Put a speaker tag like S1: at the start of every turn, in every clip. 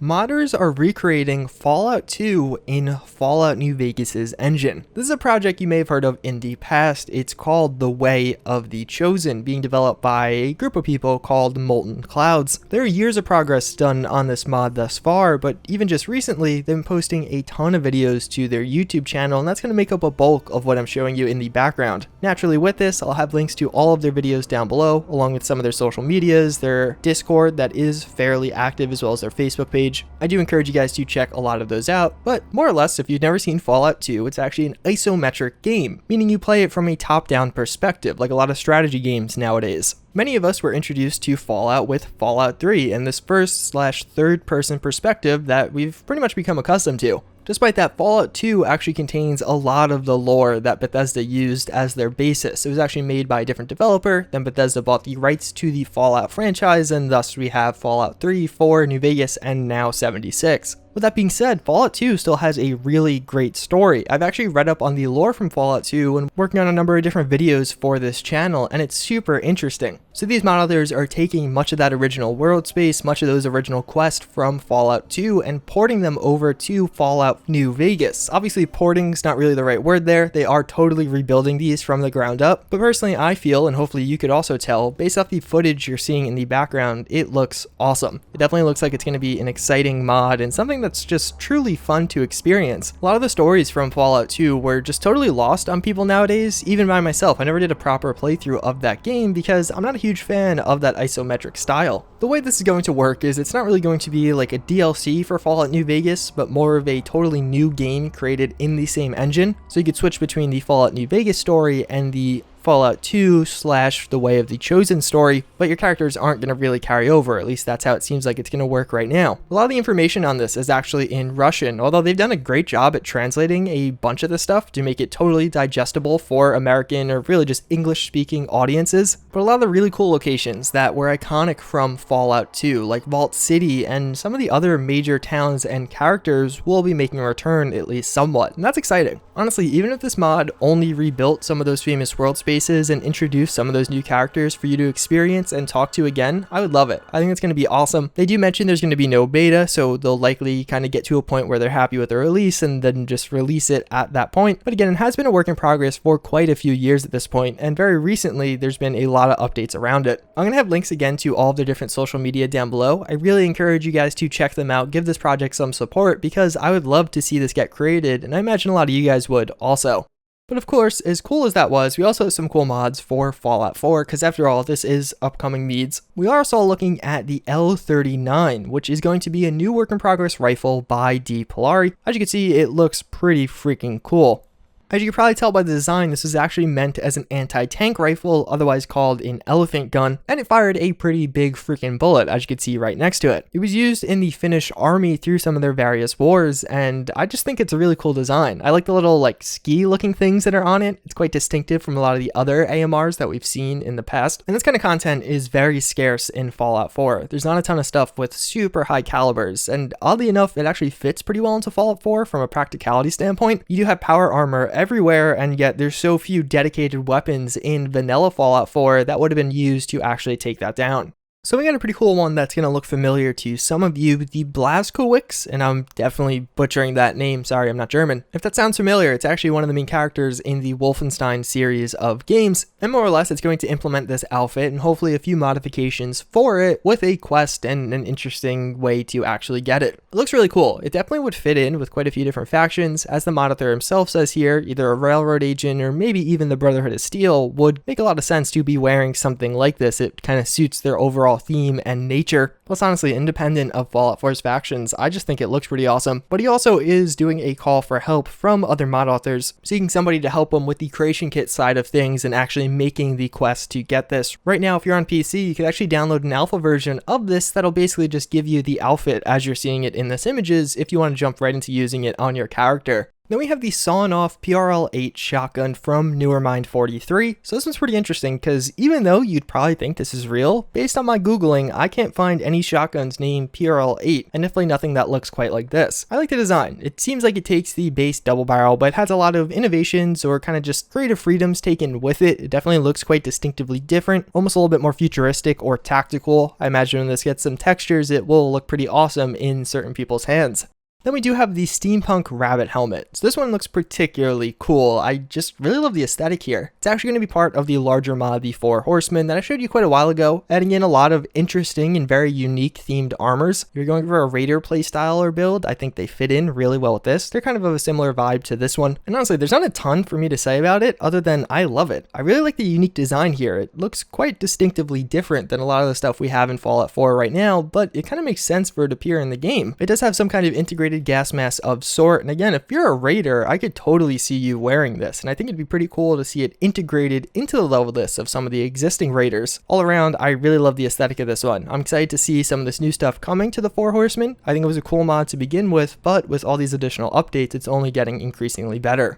S1: Modders are recreating Fallout 2 in Fallout New Vegas's engine. This is a project you may have heard of in the past. It's called The Way of the Chosen, being developed by a group of people called Molten Clouds. There are years of progress done on this mod thus far, but even just recently, they've been posting a ton of videos to their YouTube channel, and that's going to make up a bulk of what I'm showing you in the background. Naturally, with this, I'll have links to all of their videos down below, along with some of their social medias, their Discord that is fairly active, as well as their Facebook page. I do encourage you guys to check a lot of those out, but more or less, if you've never seen Fallout 2, it's actually an isometric game, meaning you play it from a top-down perspective, like a lot of strategy games nowadays. Many of us were introduced to Fallout with Fallout 3 and this first/third person perspective that we've pretty much become accustomed to. Despite that, Fallout 2 actually contains a lot of the lore that Bethesda used as their basis. It was actually made by a different developer, then Bethesda bought the rights to the Fallout franchise, and thus we have Fallout 3, 4, New Vegas, and now 76. With that being said, Fallout 2 still has a really great story. I've actually read up on the lore from Fallout 2 and working on a number of different videos for this channel, and it's super interesting. So these mod authors are taking much of that original world space, much of those original quests from Fallout 2, and porting them over to Fallout New Vegas. Obviously, porting is not really the right word there. They are totally rebuilding these from the ground up, but personally I feel, and hopefully you could also tell, based off the footage you're seeing in the background, it looks awesome. It definitely looks like it's going to be an exciting mod and something that's just truly fun to experience. A lot of the stories from Fallout 2 were just totally lost on people nowadays, even by myself. I never did a proper playthrough of that game because I'm not a huge fan of that isometric style. The way this is going to work is it's not really going to be like a DLC for Fallout New Vegas, but more of a totally new game created in the same engine. So you could switch between the Fallout New Vegas story and the Fallout 2 / The Way of the Chosen story, but your characters aren't going to really carry over. At least that's how it seems like it's going to work right now. A lot of the information on this is actually in Russian, although they've done a great job at translating a bunch of the stuff to make it totally digestible for American or really just English-speaking audiences. But a lot of the really cool locations that were iconic from Fallout 2, like Vault City and some of the other major towns and characters, will be making a return at least somewhat, and that's exciting. Honestly, even if this mod only rebuilt some of those famous world spaces and introduce some of those new characters for you to experience and talk to again, I would love it. I think it's going to be awesome. They do mention there's going to be no beta, so they'll likely kind of get to a point where they're happy with the release and then just release it at that point. But again, it has been a work in progress for quite a few years at this point, and very recently there's been a lot of updates around it. I'm going to have links again to all of their different social media down below. I really encourage you guys to check them out, give this project some support, because I would love to see this get created, and I imagine a lot of you guys would also. But of course, as cool as that was, we also have some cool mods for Fallout 4, because after all, this is upcoming needs. We are also looking at the L-39, which is going to be a new work-in-progress rifle by D. Polari. As you can see, it looks pretty freaking cool. As you can probably tell by the design, this is actually meant as an anti-tank rifle, otherwise called an elephant gun, and it fired a pretty big freaking bullet, as you can see right next to it. It was used in the Finnish army through some of their various wars, and I just think it's a really cool design. I like the little like ski looking things that are on it. It's quite distinctive from a lot of the other AMRs that we've seen in the past, and this kind of content is very scarce in Fallout 4. There's not a ton of stuff with super high calibers, and oddly enough, it actually fits pretty well into Fallout 4 from a practicality standpoint. You do have power armor everywhere, and yet there's so few dedicated weapons in vanilla Fallout 4 that would have been used to actually take that down. So we got a pretty cool one that's going to look familiar to some of you, the Blazkowicz, and I'm definitely butchering that name, sorry I'm not German. If that sounds familiar, it's actually one of the main characters in the Wolfenstein series of games, and more or less it's going to implement this outfit and hopefully a few modifications for it with a quest and an interesting way to actually get it. It looks really cool. It definitely would fit in with quite a few different factions. As the mod author himself says here, either a railroad agent or maybe even the Brotherhood of Steel would make a lot of sense to be wearing something like this. It kind of suits their overall theme and nature. Plus, honestly, independent of Fallout 4's factions, I just think it looks pretty awesome. But he also is doing a call for help from other mod authors, seeking somebody to help him with the creation kit side of things and actually making the quest to get this. Right now, if you're on PC, you can actually download an alpha version of this that'll basically just give you the outfit as you're seeing it in this images if you want to jump right into using it on your character. Then we have the sawn-off PRL-8 shotgun from Newer Mind 43. So this one's pretty interesting because even though you'd probably think this is real, based on my Googling, I can't find any shotguns named PRL-8, and definitely nothing that looks quite like this. I like the design. It seems like it takes the base double barrel, but has a lot of innovations or kind of just creative freedoms taken with it. It definitely looks quite distinctively different, almost a little bit more futuristic or tactical. I imagine when this gets some textures, it will look pretty awesome in certain people's hands. Then we do have the Steampunk Rabbit Helmet. So this one looks particularly cool. I just really love the aesthetic here. It's actually going to be part of the larger mod, the Four Horsemen, that I showed you quite a while ago, adding in a lot of interesting and very unique themed armors. If you're going for a raider playstyle or build, I think they fit in really well with this. They're kind of a similar vibe to this one. And honestly, there's not a ton for me to say about it other than I love it. I really like the unique design here. It looks quite distinctively different than a lot of the stuff we have in Fallout 4 right now, but it kind of makes sense for it to appear in the game. It does have some kind of integrated gas mask of sort, and again, if you're a raider, I could totally see you wearing this, and I think it'd be pretty cool to see it integrated into the level list of some of the existing raiders. All around, I really love the aesthetic of this one. I'm excited to see some of this new stuff coming to the Four Horsemen. I think it was a cool mod to begin with, but with all these additional updates, it's only getting increasingly better.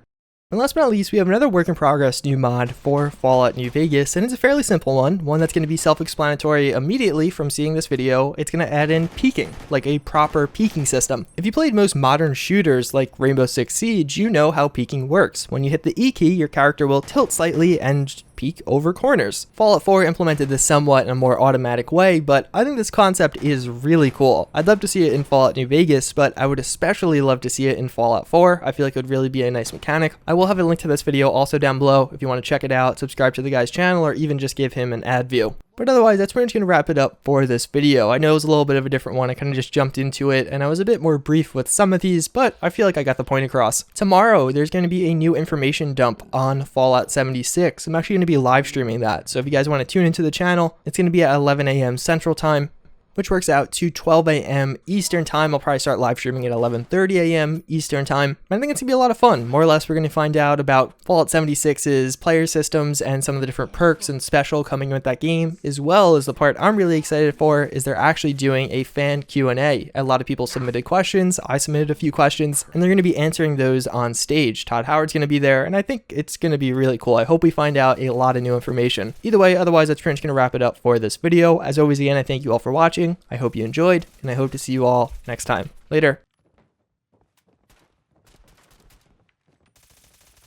S1: And last but not least, we have another work in progress new mod for Fallout New Vegas, and it's a fairly simple one that's going to be self-explanatory immediately from seeing this video. It's going to add in peeking, like a proper peeking system. If you played most modern shooters like Rainbow Six Siege, you know how peeking works. When you hit the E key, your character will tilt slightly and peek over corners. Fallout 4 implemented this somewhat in a more automatic way, but I think this concept is really cool. I'd love to see it in Fallout New Vegas, but I would especially love to see it in Fallout 4. I feel like it would really be a nice mechanic. I will have a link to this video also down below if you want to check it out, subscribe to the guy's channel, or even just give him an ad view. But otherwise, that's pretty much going to wrap it up for this video. I know it was a little bit of a different one. I kind of just jumped into it, and I was a bit more brief with some of these, but I feel like I got the point across. Tomorrow, there's going to be a new information dump on Fallout 76. I'm actually going to be live streaming that, so if you guys want to tune into the channel, it's going to be at 11 a.m. Central Time, which works out to 12 a.m. Eastern Time. I'll probably start live streaming at 11:30 a.m. Eastern Time. I think it's gonna be a lot of fun. More or less, we're gonna find out about Fallout 76's player systems and some of the different perks and special coming with that game, as well as the part I'm really excited for is they're actually doing a fan Q&A. A lot of people submitted questions. I submitted a few questions, and they're gonna be answering those on stage. Todd Howard's gonna be there, and I think it's gonna be really cool. I hope we find out a lot of new information. Either way, otherwise, that's pretty much gonna wrap it up for this video. As always, again, I thank you all for watching. I hope you enjoyed, and I hope to see you all next time. Later.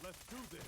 S2: Let's do this.